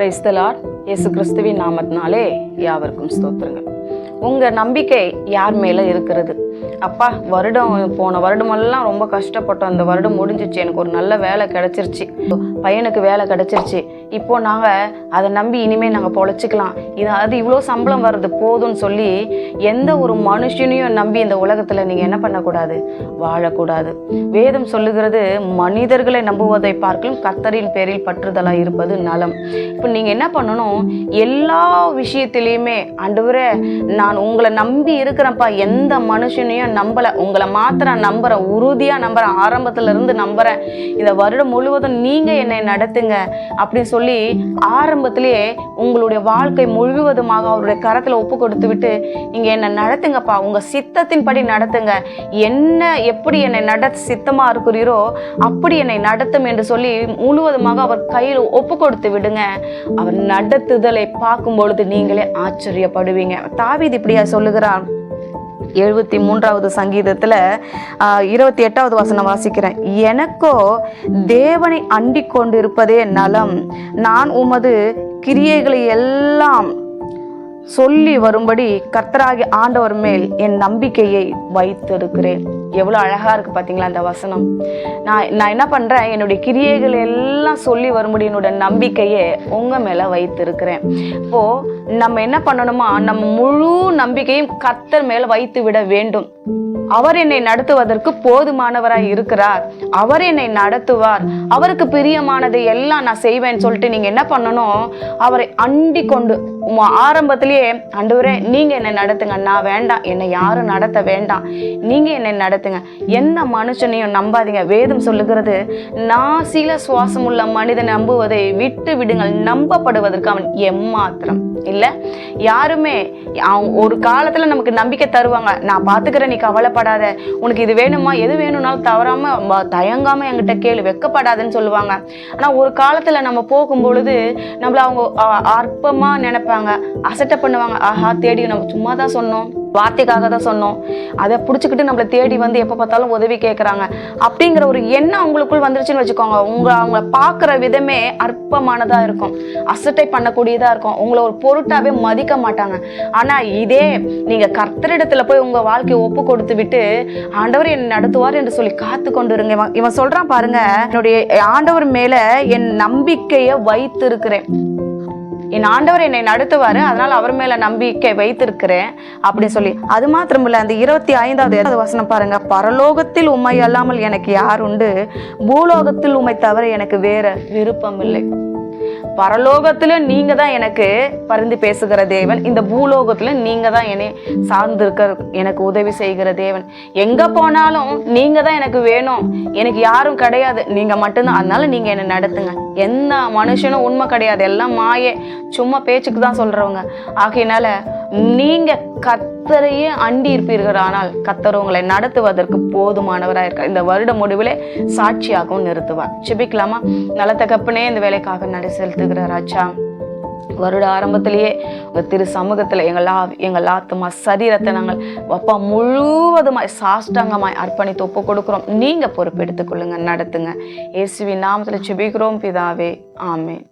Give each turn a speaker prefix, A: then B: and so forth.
A: Praise the Lord. இயேசு கிறிஸ்துவின் நாமத்தினாலே யாவருக்கும் ஸ்தோத்திரங்கள். உங்கள் நம்பிக்கை யார் மேலே இருக்கிறது? அப்பா, போன வருடமெல்லாம் ரொம்ப கஷ்டப்பட்டோம், அந்த வருடம் முடிஞ்சிச்சு, எனக்கு ஒரு நல்ல வேலை கிடச்சிருச்சு, பையனுக்கு வேலை கிடச்சிருச்சு, இப்போ நாங்கள் அதை நம்பி இனிமேல் நாங்கள் பொழைச்சிக்கலாம், அது இவ்வளோ சம்பளம் வருது போதும்னு சொல்லி எந்த ஒரு மனுஷனையும் நம்பி இந்த உலகத்தில் நீங்கள் என்ன பண்ணக்கூடாது? வாழக்கூடாது. வேதம் சொல்லுகிறது, மனிதர்களை நம்புவதை பார்க்கலும் கர்த்தரின் பேரில் பற்றுதலாக இருப்பது நலம். இப்போ நீங்கள் என்ன பண்ணணும்? எல்லா விஷயத்திலையுமே ஆண்டவரே, நான் உங்களை நம்பி இருக்கிறேன்ப்பா, எந்த மனுஷனையும் நம்பலை, உங்களை மாத்திரம் நம்புறேன், உறுதியாக நம்புறேன், ஆரம்பத்துல இருந்து நம்புறேன், இந்த வருடம் முழுவதும் நீங்க என்னை நடத்துங்க அப்படின்னு சொல்லி ஆரம்பத்திலேயே உங்களுடைய வாழ்க்கை முழுவதுமாக அவருடைய கரத்துல ஒப்பு கொடுத்து விட்டு நீங்க என்னை நடத்துங்கப்பா, உங்க சித்தத்தின் படி நடத்துங்க, என்ன எப்படி என்னை நடத்த சித்தமா இருக்கிறீரோ அப்படி என்னை நடத்தும் என்று சொல்லி முழுவதுமாக அவர் கையில் ஒப்பு கொடுத்து விடுங்க. அவர் நடத்துதலை பார்க்கும் பொழுது நீங்களே ஆச்சரியப்படுவீங்க. தாவீது இப்படியா சொல்லுகிறார். 73வது சங்கீதத்துல 28வது வசனம் வாசிக்கிறேன். எனக்கோ தேவனை அண்டிக் கொண்டிருப்பதே நலம், நான் உமது கிரியைகளை எல்லாம் சொல்லி வரும்படி கர்த்தராகிய ஆண்டவர் மேல் என் நம்பிக்கையை வைத்திருக்கிறேன். எவ்வளோ அழகா இருக்கு பார்த்தீங்களா அந்த வசனம். நான் என்ன பண்றேன்? என்னுடைய கிரியைகள் எல்லாம் சொல்லி வரும்படி என்னோட நம்பிக்கையை உங்க மேல வைத்திருக்கிறேன். இப்போ நம்ம என்ன பண்ணணுமா? நம்ம முழு நம்பிக்கையும் கர்த்தர் மேல வைத்து விட வேண்டும். அவர் என்னை நடத்துவதற்கு போதுமானவராய் இருக்கிறார், அவர் என்னை நடத்துவார், அவருக்கு பிரியமானதை எல்லாம் நான் செய்வேன்னு சொல்லிட்டு நீங்க என்ன பண்ணணும்? அவரை அண்டி கொண்டு ஆரம்பத்திலேயே, ஆண்டவரே நீங்க என்னை நடத்துங்க, நான் வேண்டாம், என்னை யாரும் நடத்த வேண்டாம், நீங்க என்னை நடத்துங்க, எந்த மனுஷனையும் நம்பாதீங்க. வேதம் சொல்லுகிறது, நாசில சுவாசம் உள்ள மனிதன் நம்புவதை விட்டு விடுங்கள், நம்பப்படுவதற்கு அவன் எம்மாத்திரம் இல்ல. யாருமே ஒரு காலத்துல நமக்கு நம்பிக்கை தருவாங்க, நான் பாத்துக்கிறேன், நீ கவலைப்படாத, உனக்கு இது வேணுமா, எது வேணும்னாலும் தவறாம தயங்காம என்கிட்ட கேளு, வெக்கப்படாதுன்னு சொல்லுவாங்க. ஆனா ஒரு காலத்துல நம்ம போகும் பொழுது நம்மள அவங்க அற்பமா நினைப்பாங்க, அசட்டை பண்ணுவாங்க. ஆஹா, தேடி நம்ம சும்மா தான் சொன்னோம், வார்த்தைக்காக தான் சொன்னோம், அதை பிடிச்சிக்கிட்டு நம்மளை தேடி வந்து எப்போ பார்த்தாலும் உதவி கேட்குறாங்க அப்படிங்கிற ஒரு எண்ணம் உங்களுக்குள் வந்துருச்சுன்னு வச்சுக்கோங்க. அவங்கள பார்க்குற விதமே அற்பமானதாக இருக்கும், அசட்டை பண்ணக்கூடியதாக இருக்கும், உங்களை ஒரு பொருட்டாவே மதிக்க மாட்டாங்க. ஆனால் இதே நீங்கள் கர்த்தரிடத்துல போய் உங்கள் வாழ்க்கையை ஒப்பு கொடுத்து விட்டு ஆண்டவர் என்னை நடத்துவார் என்று சொல்லி காத்து கொண்டு இருங்க. இவன் சொல்கிறான் பாருங்க, என்னுடைய ஆண்டவர் மேலே என் நம்பிக்கையை வைத்திருக்கிறேன், என் ஆண்டவர் என்னை நடத்துவாரு, அதனால அவர் மேல நம்பிக்கை வைத்திருக்கிறேன் அப்படின்னு சொல்லி. அது மாத்திரமில்ல, அந்த 25வது வசனம் பாருங்க. பரலோகத்தில் உம்மை அல்லாமல் எனக்கு யார் உண்டு, பூலோகத்தில் உம்மை தவிர எனக்கு வேற விருப்பம் இல்லை. பரலோகத்துல நீங்க தான் எனக்கு பரிந்து பேசுகிற தேவன், இந்த பூலோகத்துல நீங்க தான் என்னை சார்ந்திருக்க எனக்கு உதவி செய்கிற தேவன். எங்க போனாலும் நீங்க தான் எனக்கு வேணும், எனக்கு யாரும் கிடையாது, நீங்க மட்டும்தான், அதனால நீங்க என்னை நடத்துங்க. எந்த மனுஷனும் உண்மை கிடையாது, எல்லாம் மாயே, சும்மா பேச்சுக்கு தான் சொல்றவங்க. ஆகையினால நீங்க கர்த்தரையே அண்டி இருப்பீர்கள், ஆனால் கர்த்தர் உங்களை நடத்துவதற்கு போதுமானவராக இருக்கார். இந்த வருட முடிவிலே சாட்சியாகவும் நிறுத்துவார். செபிக்கலாமா? நல்ல தகப்பனே, இந்த வேலைக்காக நட செலுத்துகிற ராஜா, வருட ஆரம்பத்திலேயே உங்க திரு சமூகத்துல எங்கள் ஆத்மா சரீரத்தை நாங்கள் அப்பா முழுவதுமாய் சாஷ்டாங்கமாய் அர்ப்பணித்து ஒப்பு கொடுக்கிறோம். நீங்க பொறுப்பெடுத்துக் கொள்ளுங்க, நடத்துங்க. இயேசுவின் நாமத்துல செபிக்கிறோம் பிதாவே, ஆமென்.